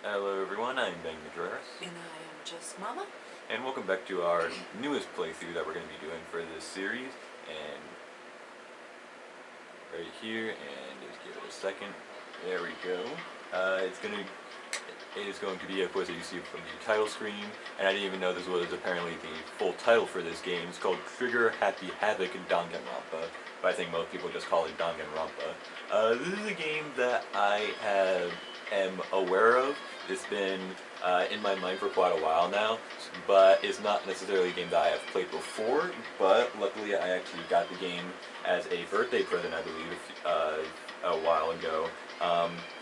Hello everyone, I'm Ben Madras. And I am just Mama. And welcome back to our newest playthrough that we're going to be doing for this series. And right here, and just give it a second. There we go. It is going to be, of course, as you see from the title screen, and I didn't even know this was apparently the full title for this game. It's called Trigger Happy Havoc Danganronpa, but I think most people just call it Danganronpa. This is a game that am aware of. It's been in my mind for quite a while now, but it's not necessarily a game that I have played before, but luckily I actually got the game as a birthday present, I believe, a while ago.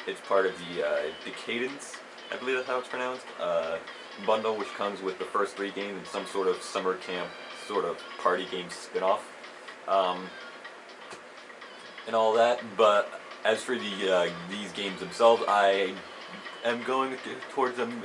It's part of the Cadence, I believe that's how it's pronounced, bundle, which comes with the first 3 games and some sort of summer camp sort of party game spin-off, and all that. But as for these games themselves, I am going towards them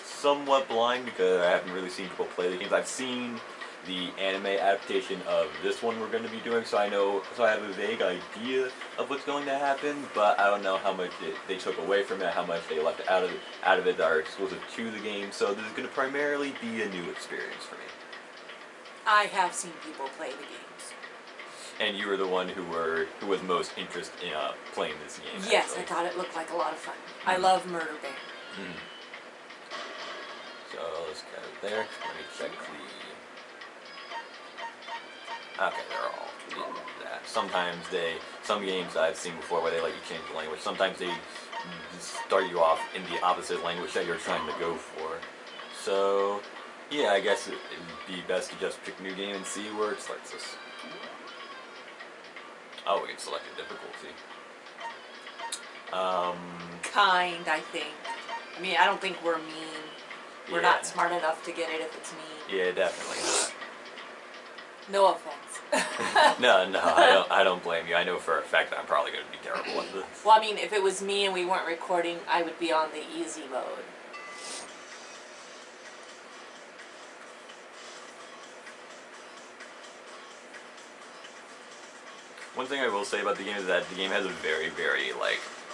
somewhat blind because I haven't really seen people play the games. I've seen the anime adaptation of this one we're going to be doing, so I have a vague idea of what's going to happen, but I don't know how much they took away from it, how much they left out of it that are exclusive to the game. So this is going to primarily be a new experience for me. I have seen people play the games. And you were the one who was most interested in playing this game. Yes, actually. I thought it looked like a lot of fun. I love Murder Bear. So let's go there. Let me check Okay, they're all in that. Sometimes some games I've seen before where they let you change the language. Sometimes they start you off in the opposite language that you're trying to go for. So, yeah, I guess it'd be best to just pick a new game and see where it starts us. Oh, we can select a difficulty. I think. I mean, I don't think we're mean. We're not smart enough to get it if it's mean. Yeah, definitely not. No offense. No, I don't blame you. I know for a fact that I'm probably going to be terrible at this. Well, I mean, if it was me and we weren't recording, I would be on the easy mode. One thing I will say about the game is that the game has a very, very,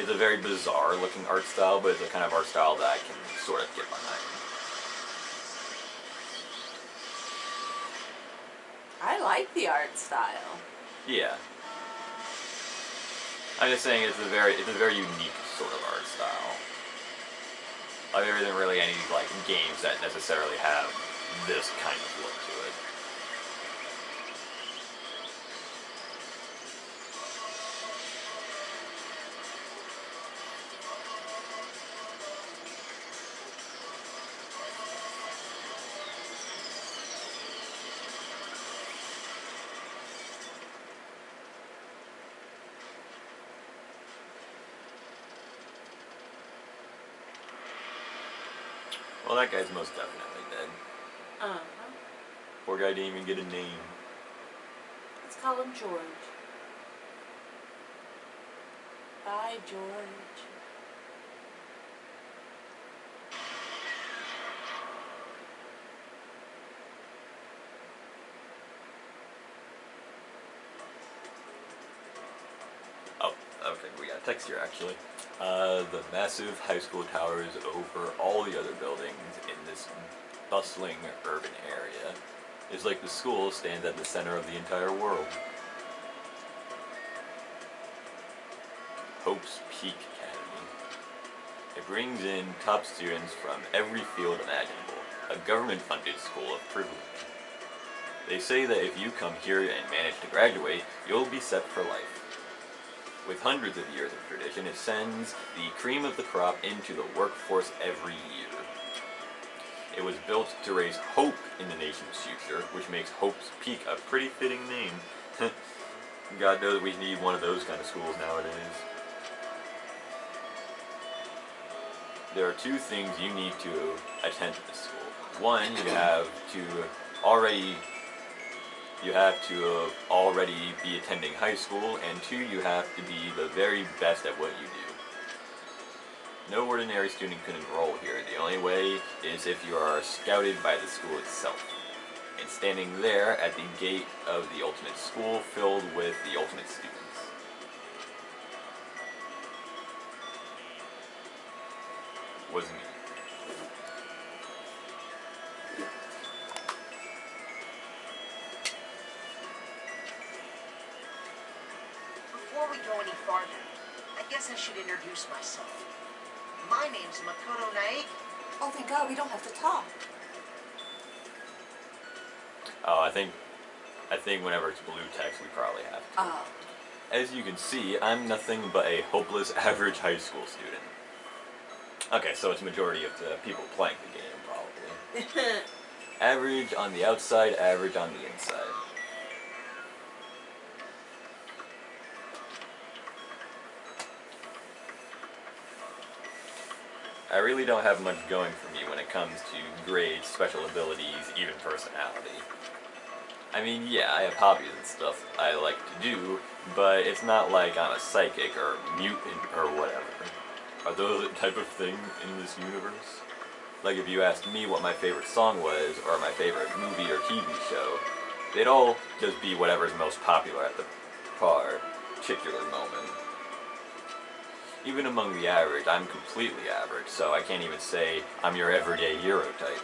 it's a very bizarre looking art style, but it's a kind of art style that I can sort of get behind. I like the art style. Yeah. I'm just saying it's a very unique sort of art style. There isn't really any, games that necessarily have this kind of look to it. Well, that guy's most definitely dead. Uh-huh. Poor guy didn't even get a name. Let's call him George. Bye, George. Oh, okay, we got a text here actually. The massive high school towers over all the other buildings in this bustling urban area. It's like the school stands at the center of the entire world. Hope's Peak Academy. It brings in top students from every field imaginable, a government-funded school of privilege. They say that if you come here and manage to graduate, you'll be set for life. With hundreds of years of tradition, it sends the cream of the crop into the workforce every year. It was built to raise hope in the nation's future, which makes Hope's Peak a pretty fitting name. God knows we need one of those kind of schools nowadays. There are 2 things you need to attend to this school. One, you have to already be attending high school, and 2, you have to be the very best at what you do. No ordinary student can enroll here. The only way is if you are scouted by the school itself. And standing there at the gate of the ultimate school filled with the ultimate students. was me. Before we go any farther, I guess I should introduce myself. My name's Makoto Naegi. Oh, thank God, we don't have to talk. Oh, I think whenever it's blue text, we probably have to. Oh. As you can see, I'm nothing but a hopeless average high school student. Okay, so it's majority of the people playing the game, probably. Average on the outside, average on the inside. I really don't have much going for me when it comes to grades, special abilities, even personality. I mean, yeah, I have hobbies and stuff I like to do, but it's not like I'm a psychic or mutant or whatever. Are those the type of thing in this universe? Like if you asked me what my favorite song was, or my favorite movie or TV show, they'd all just be whatever's most popular at the particular moment. Even among the average, I'm completely average, so I can't even say I'm your everyday hero type.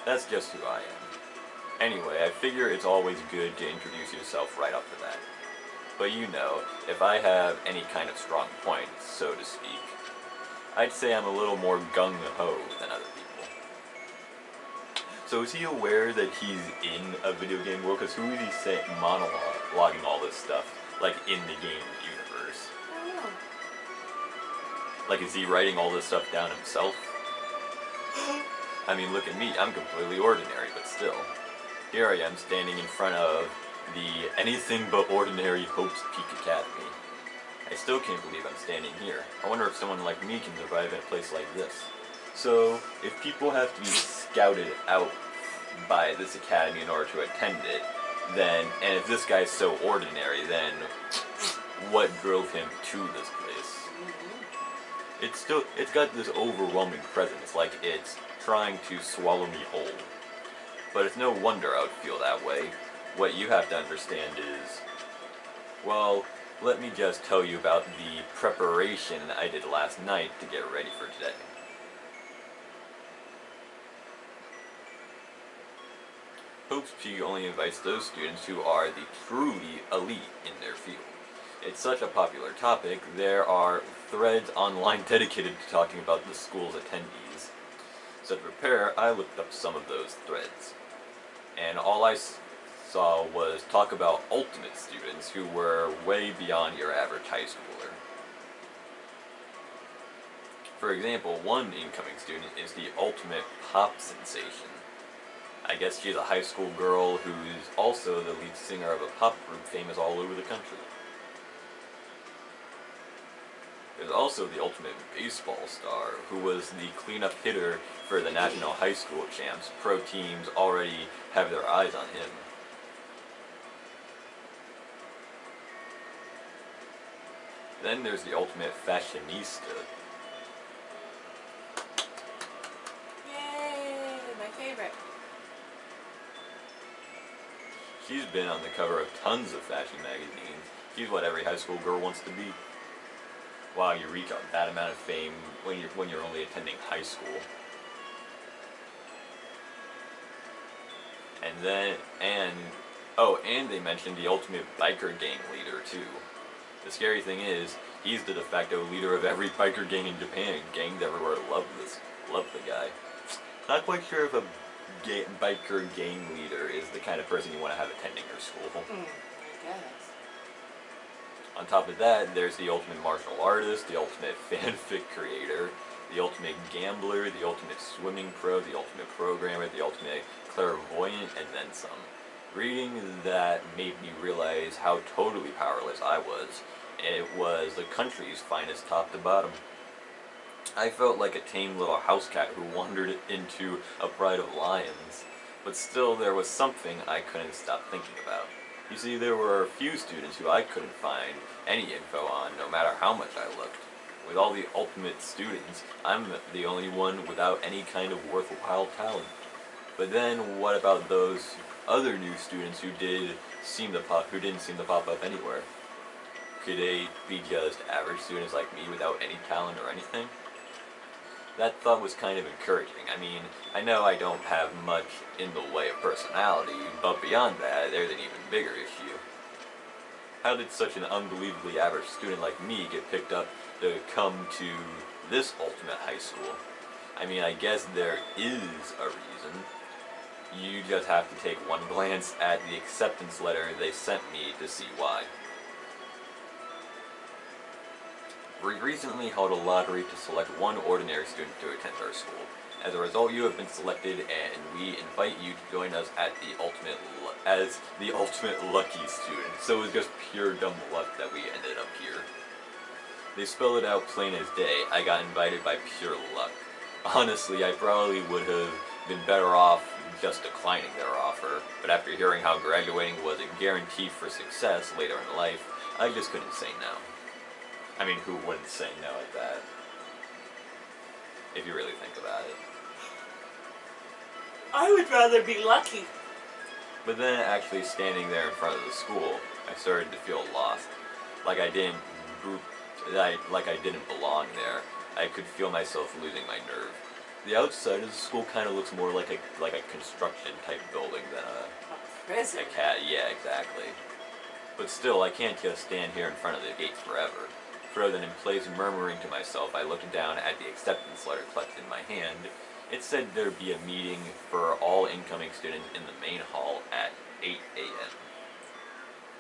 That's just who I am. Anyway, I figure it's always good to introduce yourself right off the bat. But you know, if I have any kind of strong point, so to speak, I'd say I'm a little more gung-ho than other people. So is he aware that he's in a video game world? Because who is he saying, monologuing all this stuff, like, in the game universe? I don't know. Like, is he writing all this stuff down himself? I mean, look at me, I'm completely ordinary, but still. Here I am, standing in front of the Anything But Ordinary Hopes Peak Academy. I still can't believe I'm standing here. I wonder if someone like me can survive in a place like this. So, if people have to be scouted out by this academy in order to attend it, then, and if this guy's so ordinary, then what drove him to this place? It's got this overwhelming presence, like it's trying to swallow me whole. But it's no wonder I would feel that way. What you have to understand is, well, let me just tell you about the preparation I did last night to get ready for today. Hopes Peak only invites those students who are the truly elite in their field. It's such a popular topic, there are threads online dedicated to talking about the school's attendees. So to prepare, I looked up some of those threads. And all I saw was talk about ultimate students who were way beyond your average high schooler. For example, one incoming student is the ultimate pop sensation. I guess she's a high school girl who's also the lead singer of a pop group famous all over the country. There's also the ultimate baseball star, who was the cleanup hitter for the National High School Champs. Pro teams already have their eyes on him. Then there's the ultimate fashionista. Yay, my favorite. She's been on the cover of tons of fashion magazines. She's what every high school girl wants to be. Wow, Eureka, that amount of fame when you're only attending high school. And they mentioned the ultimate biker gang leader too. The scary thing is, he's the de facto leader of every biker gang in Japan. Gangs everywhere love the guy. Not quite sure if a biker gang leader is the kind of person you want to have attending your school. I guess. On top of that, there's the ultimate martial artist, the ultimate fanfic creator, the ultimate gambler, the ultimate swimming pro, the ultimate programmer, the ultimate clairvoyant, and then some. Reading that made me realize how totally powerless I was. It was the country's finest top to bottom. I felt like a tame little house cat who wandered into a pride of lions, but still there was something I couldn't stop thinking about. You see, there were a few students who I couldn't find any info on, no matter how much I looked. With all the ultimate students, I'm the only one without any kind of worthwhile talent. But then, what about those other new students who didn't seem to pop up anywhere? Could they be just average students like me without any talent or anything? That thought was kind of encouraging. I mean, I know I don't have much in the way of personality, but beyond that, there's an even bigger issue. How did such an unbelievably average student like me get picked up to come to this ultimate high school? I mean, I guess there is a reason. You just have to take one glance at the acceptance letter they sent me to see why. We recently held a lottery to select one ordinary student to attend our school. As a result, you have been selected, and we invite you to join us at as the ultimate lucky student. So it was just pure dumb luck that we ended up here. They spell it out plain as day. I got invited by pure luck. Honestly, I probably would have been better off just declining their offer, but after hearing how graduating was a guarantee for success later in life, I just couldn't say no. I mean, who wouldn't say no at that? If you really think about it. I would rather be lucky. But then actually standing there in front of the school, I started to feel lost. Like I didn't belong there. I could feel myself losing my nerve. The outside of the school kind of looks more like a construction type building than A prison. a cat. Yeah, exactly. But still, I can't just stand here in front of the gates forever. Frozen in place, murmuring to myself, I looked down at the acceptance letter clutched in my hand. It said there'd be a meeting for all incoming students in the main hall at 8 a.m.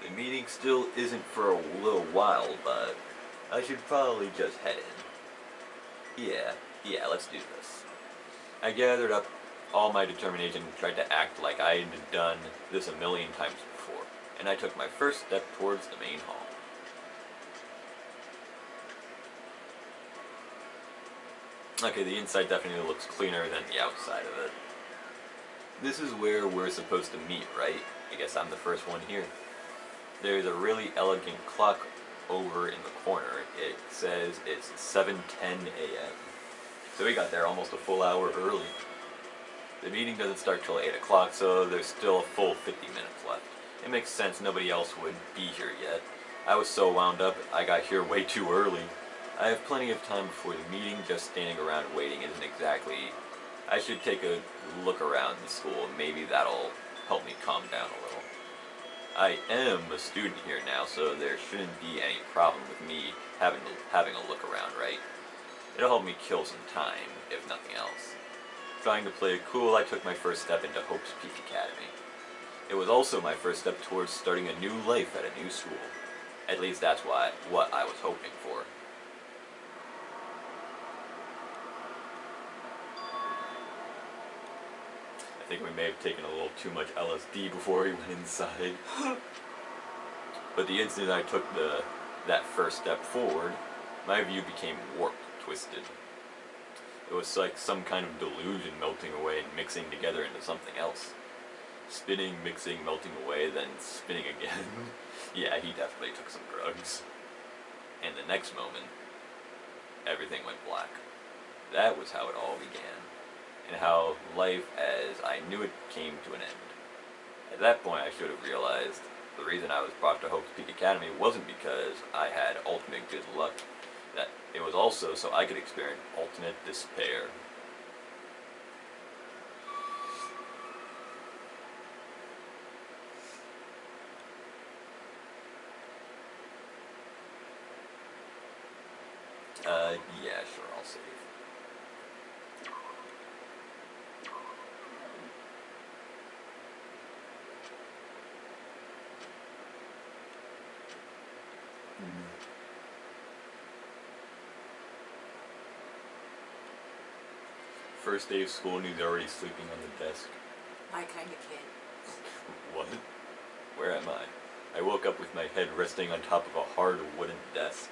The meeting still isn't for a little while, but I should probably just head in. Yeah, let's do this. I gathered up all my determination and tried to act like I had done this a million times before, and I took my first step towards the main hall. Okay, the inside definitely looks cleaner than the outside of it. This is where we're supposed to meet, right? I guess I'm the first one here. There's a really elegant clock over in the corner. It says it's 7:10 a.m. So we got there almost a full hour early. The meeting doesn't start till 8 o'clock, so there's still a full 50 minutes left. It makes sense, nobody else would be here yet. I was so wound up, I got here way too early. I have plenty of time before the meeting, just standing around waiting isn't exactly... I should take a look around the school, maybe that'll help me calm down a little. I am a student here now, so there shouldn't be any problem with me having a look around, right? It'll help me kill some time, if nothing else. Trying to play it cool, I took my first step into Hope's Peak Academy. It was also my first step towards starting a new life at a new school. At least that's what I was hoping for. I think we may have taken a little too much LSD before we went inside. But the instant I took that first step forward, my view became warped, twisted. It was like some kind of delusion melting away and mixing together into something else. Spinning, mixing, melting away, then spinning again. Yeah, he definitely took some drugs. And the next moment, everything went black. That was how it all began. And how life as I knew it came to an end. At that point, I should have realized the reason I was brought to Hope's Peak Academy wasn't because I had ultimate good luck. That it was also so I could experience ultimate despair. Yeah, sure, I'll save. First day of school and he's already sleeping on the desk. My kind of kid. What? Where am I? I woke up with my head resting on top of a hard wooden desk.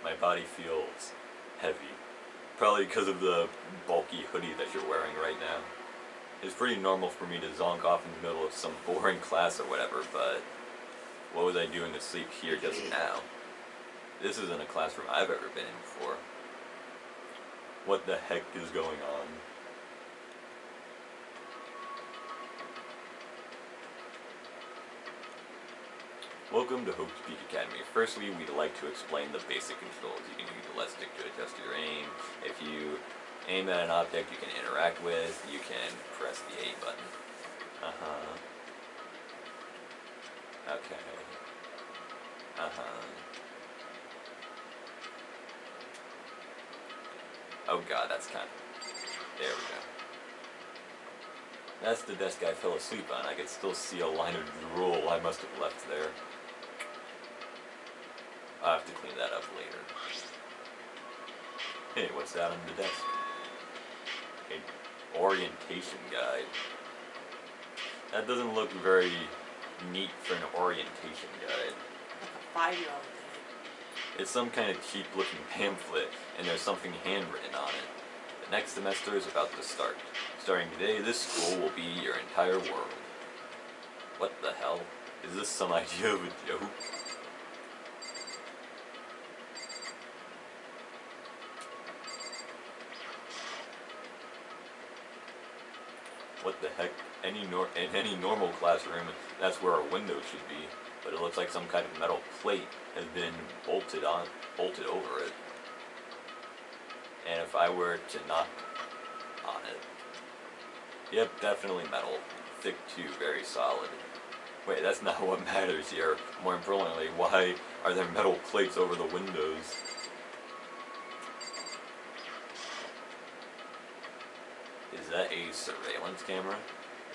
My body feels heavy. Probably because of the bulky hoodie that you're wearing right now. It's pretty normal for me to zonk off in the middle of some boring class or whatever, but what was I doing to sleep here just now? This isn't a classroom I've ever been in before. What the heck is going on? Welcome to Hope's Peak Academy. Firstly, we'd like to explain the basic controls. You can use the left stick to adjust your aim. If you aim at an object you can interact with, you can press the A button. Uh-huh. Okay. Uh-huh. Oh god, that's kind of... There we go. That's the desk I fell asleep on. I could still see a line of drool I must have left there. I'll have to clean that up later. Hey, what's that on the desk? An orientation guide. That doesn't look very neat for an orientation guide. Like a 5-year-old thing. It's some kind of cheap looking pamphlet, and there's something handwritten on it. The next semester is about to start. Starting today, this school will be your entire world. What the hell? Is this some idea of a joke? What the heck? In any normal classroom, that's where a window should be. But it looks like some kind of metal plate has been bolted over it. And if I were to knock on it... Yep, definitely metal. Thick too, very solid. Wait, that's not what matters here. More importantly, why are there metal plates over the windows? Is that a surveillance camera?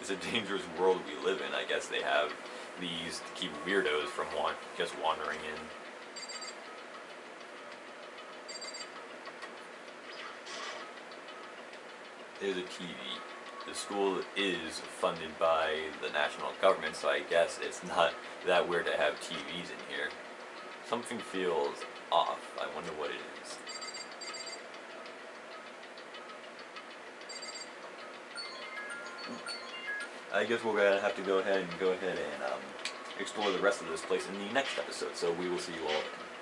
It's a dangerous world we live in. I guess they have these to keep weirdos from just wandering in. There's a TV. The school is funded by the national government, so I guess it's not that weird to have TVs in here. Something feels off. I wonder what it is. I guess we're gonna have to go ahead and explore the rest of this place in the next episode, so we will see you all then.